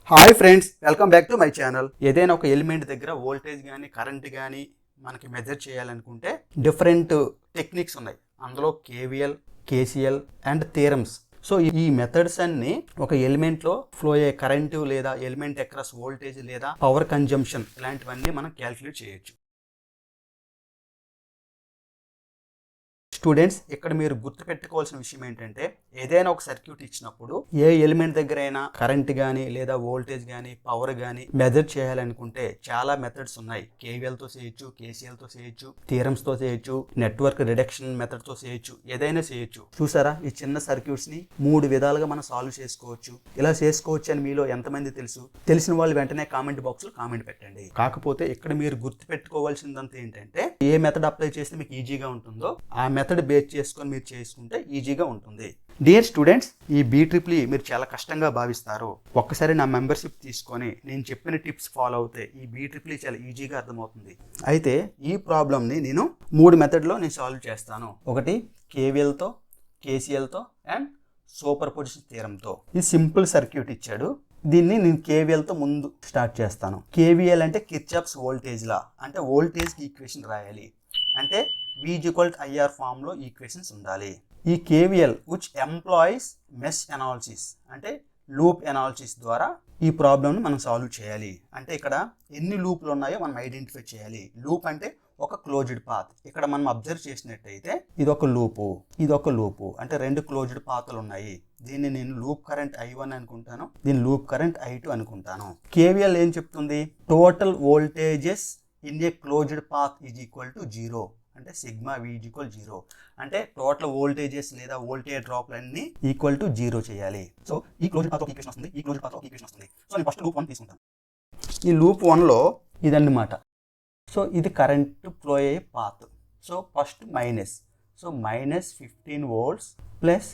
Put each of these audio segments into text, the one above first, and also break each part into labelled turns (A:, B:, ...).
A: Hi friends, welcome back to my channel. ఏదైనా ఒక element దగ్గర వోల్టేజ్ కానీ కరెంట్ కానీ మనకి మెజర్ చేయాలనుకుంటే డిఫరెంట్ టెక్నిక్స్ ఉన్నాయి. అందులో KVL, KCL and theorems. So ఈ మెథడ్స్ అన్ని ఒక ఎలిమెంట్లో ఫ్లో అయ్యే కరెంటు లేదా ఎలిమెంట్ అక్రాస్ వోల్టేజ్ లేదా పవర్ కన్జంప్షన్ ఇలాంటివన్నీ మనం క్యాలిక్యులేట్ చేయొచ్చు. స్టూడెంట్స్, ఇక్కడ మీరు గుర్తుపెట్టుకోవాల్సిన విషయం ఏంటంటే ఏదైనా ఒక సర్క్యూట్ ఇచ్చినప్పుడు ఏ ఎలిమెంట్ దగ్గర అయినా కరెంట్ కానీ లేదా వోల్టేజ్ కానీ పవర్ కానీ మెజర్ చేయాలనుకుంటే చాలా మెథడ్స్ ఉన్నాయి. కేవీఎల్తో చేయొచ్చు, కేసీఎల్తో చేయొచ్చు, థియరమ్స్తో చేయొచ్చు, నెట్వర్క్ రిడక్షన్ మెథడ్తో చేయొచ్చు, ఏదైనా చేయొచ్చు. చూసారా, ఈ చిన్న సర్క్యూట్స్ని 3 విధాలుగా మనం సాల్వ్ చేసుకోవచ్చు. ఇలా చేసుకోవచ్చు అని మీలో ఎంతమంది తెలుసు? తెలిసిన వాళ్ళు వెంటనే కామెంట్ బాక్స్లో కామెంట్ పెట్టండి. కాకపోతే ఇక్కడ మీరు గుర్తుపెట్టుకోవాల్సిందంతా ఏంటంటే ఏ మెథడ్ అప్లై చేస్తే మీకు ఈజీగా ఉంటుందో ఆ మెథడ్ బేస్ చేసుకొని మీరు చేసుకుంటే ఈజీగా ఉంటుంది. డియర్ స్టూడెంట్స్, ఈ BEEE మీరు చాలా కష్టంగా భావిస్తారు. ఒక్కసారి నా మెంబర్షిప్ తీసుకొని నేను చెప్పిన టిప్స్ ఫాలో అవుతే ఈ BEEE చాలా ఈజీగా అర్థమవుతుంది. అయితే ఈ ప్రాబ్లమ్ని నేను 3 మెథడ్లో నేను సాల్వ్ చేస్తాను. ఒకటి కేవీఎల్తో, కేసీఎల్తో అండ్ సూపర్పొజిషన్ థియరంతో. ఇది సింపుల్ సర్క్యూట్ ఇచ్చాడు. దీన్ని నేను కేవీఎల్తో ముందు స్టార్ట్ చేస్తాను. కేవీఎల్ అంటే కిర్చాఫ్స్ వోల్టేజ్ లా, అంటే వోల్టేజ్కి ఈక్వేషన్ రాయాలి. అంటే V=IR ఫామ్లో ఈక్వేషన్స్ ఉండాలి. ఈ KVL which employees mesh analysis అంటే లూప్ అనాలిసిస్ ద్వారా ఈ ప్రాబ్లమ్ని మనం సాల్వ్ చేయాలి. అంటే ఇక్కడ ఎన్ని లూప్లు ఉన్నాయో మనం ఐడెంటిఫై చేయాలి. లూప్ అంటే ఒక క్లోజ్డ్ పాత్. ఇక్కడ మనం అబ్జర్వ్ చేసినట్టయితే ఇదొక లూపు అంటే 2 క్లోజ్డ్ పాత్లు ఉన్నాయి. దీన్ని నేను లూప్ కరెంట్ I1 అనుకుంటాను, దీన్ని లూప్ కరెంట్ I2 అనుకుంటాను. కేవీఎల్ ఏం చెప్తుంది? Total voltages in a closed path is equal to 0. అంటే సిగ్మా V=0. అంటే టోటల్ వోల్టేజెస్ లేదా వోల్టేజ్ డ్రాప్లన్నీ ఈక్వల్ టు 0 చేయాలి. సో ఈ క్లోజ్డ్ పాత్ ఒక ఈక్వేషన్ వస్తుంది, ఈ క్లోజ్డ్ పాత్ ఒక ఈక్వేషన్ వస్తుంది. సో నేను ఫస్ట్ లూప్ 1 తీసుకుంటాను. ఈ లూప్ 1లో ఇదన్నమాట. సో ఇది కరెంట్ ఫ్లో అయ్యే path. So first minus. So -15 volts plus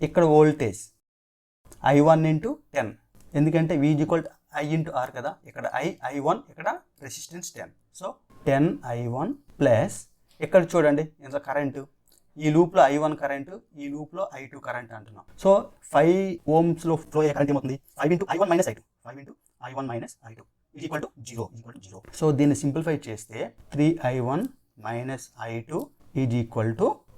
A: ఇక్కడ వోల్టేజ్ I1 × 10. ఎందుకంటే V=I × R కదా. ఇక్కడ I1, ఇక్కడ రెసిస్టెన్స్ 10. సో 10I1 ప్లస్ ఇక్కడ చూడండి ఇంత కరెంటు. ఈ లూప్లో I1 కరెంటు, ఈ లూప్లో I2 కరెంట్ అంటున్నాం. సో 5 ohmsలో ఫ్లో అయ్యే కరెంట్ ఏమవుతుంది? 5 × I1 - I2 0. సో దీన్ని సింప్లిఫై చేస్తే 3I1 - I2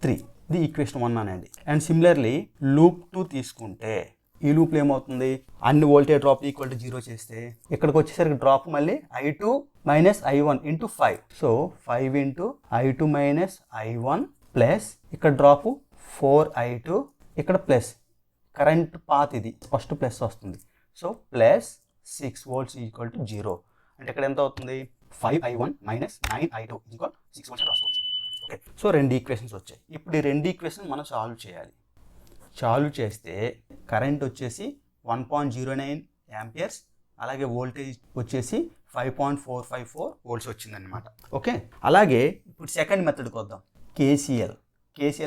A: 3. ఇది ఈక్వేషన్ 1 అనేది. అండ్ సిమిలర్లీ లూప్ 2 తీసుకుంటే ఈ లూప్లో ఏమవుతుంది? అన్ని వోల్టేజ్ డ్రాప్ ఈక్వల్ టు 0 చేస్తే ఇక్కడికి వచ్చేసరికి డ్రాప్ మళ్ళీ I2 - I1 × 5. So 5 × I2 - I1 plus ఇక్కడ డ్రాప్ 4I2, ఇక్కడ ప్లస్ కరెంట్ పాత్ ఇది ఫస్ట్ ప్లస్ వస్తుంది. So plus 6 volts = 0. అంటే ఇక్కడ ఎంత అవుతుంది? 5I1 - 9I2 = 6 volts రాసుకోవచ్చు. ఓకే, సో 2 ఈక్వేషన్స్ వచ్చాయి. ఇప్పుడు ఈ 2 ఈక్వేషన్ మనం సాల్వ్ చేయాలి. సాల్వ్ చేస్తే కరెంట్ వచ్చేసి 1.09 amperes, అలాగే వోల్టేజ్ వచ్చేసి 5.454 volts వచ్చిందనమాట. ఓకే, అలాగే ఇప్పుడు సెకండ్ మెథడ్కి వద్దాం. కేసీఎల్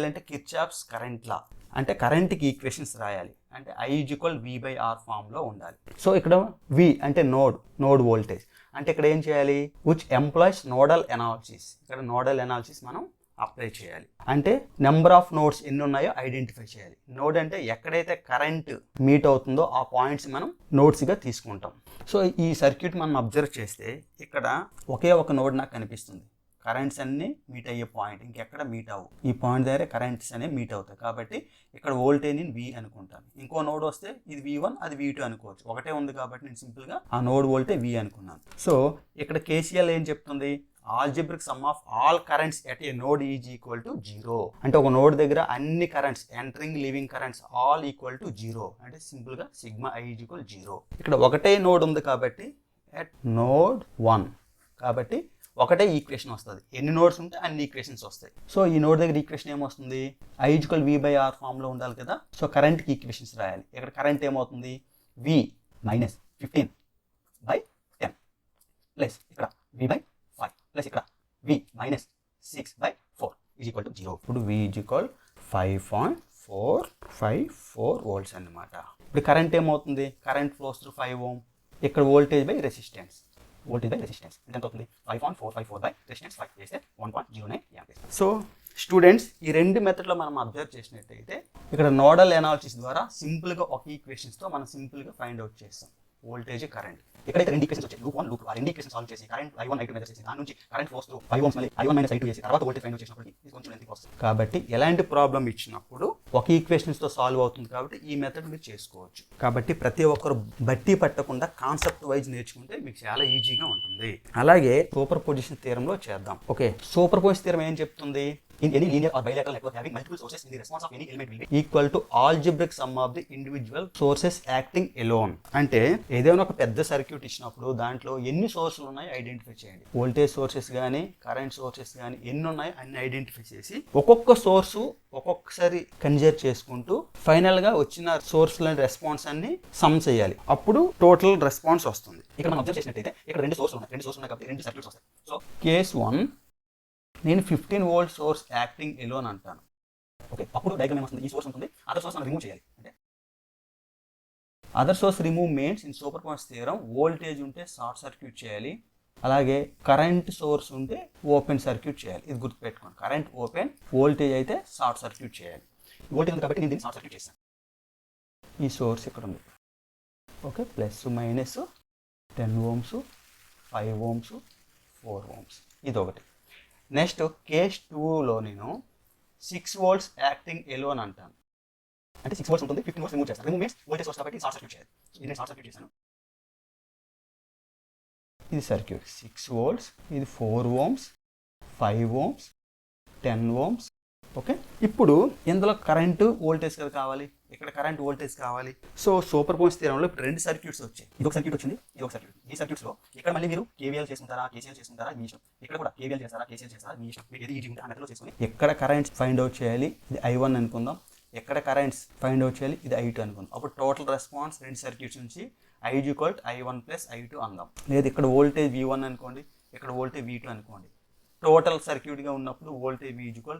A: అంటే కిర్చాఫ్స్ కరెంట్ లా. అంటే కరెంట్కి ఈక్వేషన్స్ రాయాలి. అంటే I=V/R ఫామ్లో ఉండాలి. సో ఇక్కడ V అంటే నోడ్ వోల్టేజ్. అంటే ఇక్కడ ఏం చేయాలి? Which employees nodal analysis. ఇక్కడ నోడల్ అనాలిసిస్ మనం అప్లై చేయాలి. అంటే నెంబర్ ఆఫ్ నోడ్స్ ఎన్ని ఉన్నాయో ఐడెంటిఫై చేయాలి. నోడ్ అంటే ఎక్కడైతే కరెంట్ మీట్ అవుతుందో ఆ పాయింట్స్ మనం నోడ్స్గా తీసుకుంటాం. సో ఈ సర్క్యూట్ మనం అబ్జర్వ్ చేస్తే ఇక్కడ ఒకే ఒక నోడ్ నాకు కనిపిస్తుంది. కరెంట్స్ అన్ని మీట్ అయ్యే పాయింట్ ఇంకెక్కడ మీట్ అవ్వు. ఈ పాయింట్ దగ్గర కరెంట్స్ అనేవి మీట్ అవుతాయి. కాబట్టి ఇక్కడ వోల్టేజ్ నేను V అనుకుంటాను. ఇంకో నోడ్ వస్తే ఇది V1, అది V2 అనుకోవచ్చు. ఒకటే ఉంది కాబట్టి నేను సింపుల్గా ఆ నోడ్ వోల్టేజ్ V అనుకున్నాను. సో ఇక్కడ కేసీఎల్ ఏం చెప్తుంది? Algebraic some of all currents at a node is equal to 0. అంటే ఒక నోడ్ దగ్గర అన్ని currents, entering living currents all equal to 0. అంటే సింపుల్గా సిగ్మా I = 0. ఇక్కడ ఒకటే నోడ్ ఉంది కాబట్టి ఎట్ నోడ్ 1 కాబట్టి ఒకటే ఈక్వేషన్ వస్తుంది. ఎన్ని నోడ్స్ ఉంటే అన్ని ఈక్వేషన్స్ వస్తాయి. సో ఈ నోడ్ దగ్గర ఈక్వేషన్ ఏమొస్తుంది? I=V/R ఫామ్లో ఉండాలి కదా. సో కరెంట్కి ఈక్వేషన్స్ రాయాలి. ఇక్కడ కరెంట్ ఏమవుతుంది? V -15/10 ప్లస్ ఇక్కడ V/5 ప్లస్ ఇక్కడ V -6/4 = 0. ఇప్పుడు V = 5.454 volts అన్నమాట. ఇప్పుడు కరెంట్ ఏమవుతుంది? Current flows through 5 ohm. ఇక్కడ వోల్టేజ్ బై రెసిస్టెన్స్ ఎంత అవుతుంది? 5.454 రెసిస్టెన్స్ 5 చేస్తే 1.09 amperes. సో స్టూడెంట్స్, ఈ 2 మెథడ్లో మనం అబ్జర్వ్ చేసినట్టయితే ఇక్కడ నోడల్ అనాలిసిస్ ద్వారా సింపుల్గా ఒక ఈక్వేషన్స్తో మనం సింపుల్గా ఫైండ్ అవుట్ చేస్తాం. Voltage current. ఇక్కడైతే రెండు ఈక్వేషన్స్ వచ్చాయి, లూప్ 1 లూప్ 2. ఆ రెండు ఈక్వేషన్ సాల్వ్ చేసి కరెంట్ I1 I2 మెజర్ చేసి దాని నుంచి కరెంట్ ఫ్లోస్ త్రూ 5 ఓమ్స్ మళ్ళీ I1 మైనస్ I2 చేసి తర్వాత వోల్టేజ్ ఫైండ్ అవుట్ చేసినప్పుడు ఇది కొంచెం లెంతీ ప్రాసెస్. కాబట్టి ఎలాంటి ప్రాబ్లం ఇచ్చినప్పుడు ఒక ఈక్వేషన్స్ తో సాల్వ్ అవుతుంది కాబట్టి ఈ మెథడ్ మీరు చేసుకోవచ్చు. కాబట్టి ప్రతి ఒక్కరు బట్టి పట్టకుండా కాన్సెప్ట్ వైజ్ నేర్చుకుంటే మీకు చాలా ఈజీగా ఉంటుంది. అలాగే సూపర్ పొజిషన్ థియరం లో చేద్దాం. ఓకే, సూపర్ పొజిషన్ థియరం ఏం చెప్తుంది? In any linear or bilateral network having multiple sources in the response of any element will be equal to algebraic sum of the individual sources acting alone. అంటే ఏదైనా ఒక పెద్ద circuit ఇచ్చినప్పుడు దాంట్లో ఎన్ని సోర్సులు ఉన్నాయో ఐడెంటిఫై చేయండి. వోల్టేజ్ సోర్సెస్ కానీ కరెంట్ సోర్సెస్ కానీ ఎన్ని ఉన్నాయో అన్ని ఐడెంటిఫై చేసి ఒక్కొక్క సోర్సు ఒక్కొక్కసారి కన్సిడర్ చేసుకుంటూ ఫైనల్ గా వచ్చిన సోర్స్ల రెస్పాన్స్ అన్ని సమ్ చేయాలి. అప్పుడు టోటల్ రెస్పాన్స్ వస్తుంది. ఇక్కడ మనం అబ్జర్వ్ చేసినట్టయితే ఇక్కడ రెండు సోర్స్ ఉన్నాయి కాబట్టి రెండు సర్క్యూట్స్ వస్తాయి. సో కేస్ 1 నేను 15 వోల్ట్ సోర్స్ యాక్టింగ్ ఎలోన్ అంటాను. ఓకే, అప్పుడు డయాగ్రామ్ ఏమొస్తుంది? ఈ సోర్స్ ఉంటుంది, అదర్ సోర్స్ మనం రిమూవ్ చేయాలి. అంటే other source remove means in super position theorem voltage ఉంటే షార్ట్ సర్క్యూట్ చేయాలి, అలాగే కరెంట్ సోర్స్ ఉంటే ఓపెన్ సర్క్యూట్ చేయాలి. ఇది గుర్తుపెట్టుకోండి, కరెంట్ ఓపెన్, వోల్టేజ్ అయితే షార్ట్ సర్క్యూట్ చేయాలి. వోల్టేజ్ ఉంది కాబట్టి నేను దీన్ని షార్ట్ సర్క్యూట్ చేస్తాను. ఈ సోర్స్ ఇక్కడ ఉంది. Okay, plus minus 10 ohms 5 ohms 4 ohms ఇది ఒకటి. నెక్స్ట్ కేస్ 2లో నేను 6 వోల్ట్స్ యాక్టింగ్ ఎలోన్ అంటాను. అంటే 6 వోల్ట్స్ ఉంటుంది, 15 వోల్ట్స్ రిమూవ్ చేస్తాను. రిమూవ్ మీన్స్ వోల్టేజ్ సోర్స్ కాబట్టి షార్ట్ సర్క్యూట్ చేయాలి. ఇది షార్ట్ సర్క్యూట్ చేశాను. ఇది సర్క్యూట్ 6 వోల్ట్స్, ఇది 4 ఓమ్స్ 5 ఓమ్స్ 10 ఓమ్స్. ఓకే, ఇప్పుడు ఇందులో కరెంటు వోల్టేజ్ కదా కావాలి, ఇక్కడ కరెంట్ వోల్టేజ్ కావాలి. సో సూపర్ పొజిషన్ థియరంలో ఇప్పుడు రెండు సర్క్యూట్స్ వచ్చాయి. ఇది ఒక సర్క్యూట్ వచ్చింది, ఇది ఒక సర్క్యూట్. ఈ సర్క్యూట్స్లో ఇక్కడ మళ్ళీ మీరు KVL చేసుకుంటారా KCL చేసుకుంటారా మీ ఇష్టం. ఇక్కడ కూడా KVL చేస్తారా KCL చేస్తారా మీ ఇష్టం. మీకు ఏది ఈజీ ఉంటే ఆ మెథడ్లో చేసుకొని ఎక్కడ కరెంట్స్ ఫైండ్ అవుట్ చేయాలి, ఇది I1 అనుకుందాం. ఎక్కడ కరెంట్స్ ఫైండ్ అవుట్ చేయాలి, ఇది I2 అనుకుందాం. అప్పుడు టోటల్ రెస్పాన్స్ రెండు సర్క్యూట్స్ నుంచి I1 ప్లస్ I2 అందాం. లేదు ఇక్కడ వోల్టేజ్ V1 అనుకోండి, ఇక్కడ వోల్టేజ్ V2 అనుకోండి. టోటల్ సర్క్యూట్గా ఉన్నప్పుడు వోల్టేజ్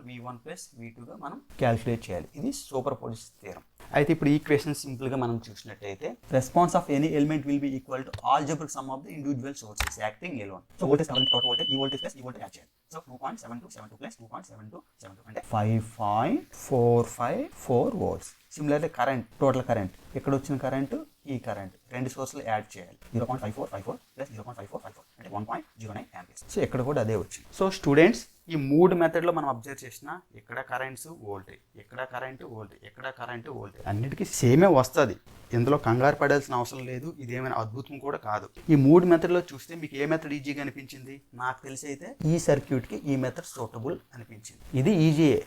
A: V1 ప్లస్ V2గా మనం క్యాలిక్యులేట్ చేయాలి. ఇది సూపర్ పొజిషన్ థియరం. అయితే ఇప్పుడు ఈక్వేషన్ సింపుల్గా మనం చూసినట్టయితే response of any element will be equal to algebraic some of the individual sources acting alone. So voltage కావాలి, టోటల్ వోల్టేజ్ ఈ వోల్టేజ్ ప్లస్ ఈ వోల్టేజ్ యాడ్ చేయాలి. సో 2.7272 ప్లస్ 2.7272 అంటే 5.454 volts. Similarly current, total current ఇక్కడ వచ్చిన current ఈ current రెండు సోర్స్లు add చేయాలి. 0.5454 ప్లస్ 0.5454 అంటే 1.09 యాంపియర్స్. సో ఇక్కడ కూడా అదే వచ్చింది. సో స్టూడెంట్స్ ఈ మూడు మెథడ్లో మనం అబ్జర్వ్ చేసిన ఇక్కడ కరెంట్స్ వోల్టేజ్, ఇక్కడ కరెంటు వోల్టేజ్, ఇక్కడ కరెంటు వోల్టేజ్ అన్నిటికీ సేమే వస్తుంది. ఇందులో కంగారు పడాల్సిన అవసరం లేదు, ఇదేమైనా అద్భుతం కూడా కాదు. ఈ మూడు మెథడ్లో చూస్తే మీకు ఏ మెథడ్ ఈజీగా అనిపించింది? నాకు తెలిసి అయితే ఈ సర్క్యూట్కి ఈ మెథడ్ సూటబుల్ అనిపించింది. ఇది ఈజీయే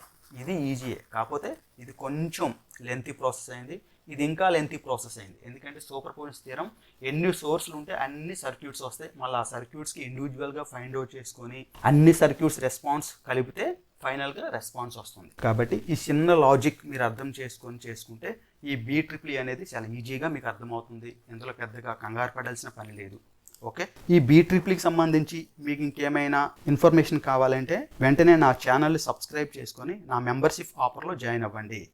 A: కాకపోతే ఇది కొంచెం లెంతీ ప్రాసెస్ అయింది, ఇది ఇంకా లెంతీ ప్రాసెస్ అయింది. ఎందుకంటే సూపర్ పొజిషన్ థియరం ఎన్ని సోర్స్లు ఉంటే అన్ని సర్క్యూట్స్ వస్తాయి. మళ్ళీ ఆ సర్క్యూట్స్కి ఇండివిజువల్గా ఫైండ్ అవుట్ చేసుకొని అన్ని సర్క్యూట్స్ రెస్పాన్స్ కలిపితే ఫైనల్గా రెస్పాన్స్ వస్తుంది. కాబట్టి ఈ చిన్న లాజిక్ మీరు అర్థం చేసుకుంటే ఈ BEEE అనేది చాలా ఈజీగా మీకు అర్థమవుతుంది. ఇందులో పెద్దగా కంగారు పడాల్సిన పని లేదు. ఓకే, ఈ BEEE సంబంధించి మీకు ఇంకేమైనా ఇన్ఫర్మేషన్ కావాలంటే వెంటనే నా ఛానల్ని సబ్స్క్రైబ్ చేసుకొని నా మెంబర్షిప్ ఆఫర్లో జాయిన్ అవ్వండి.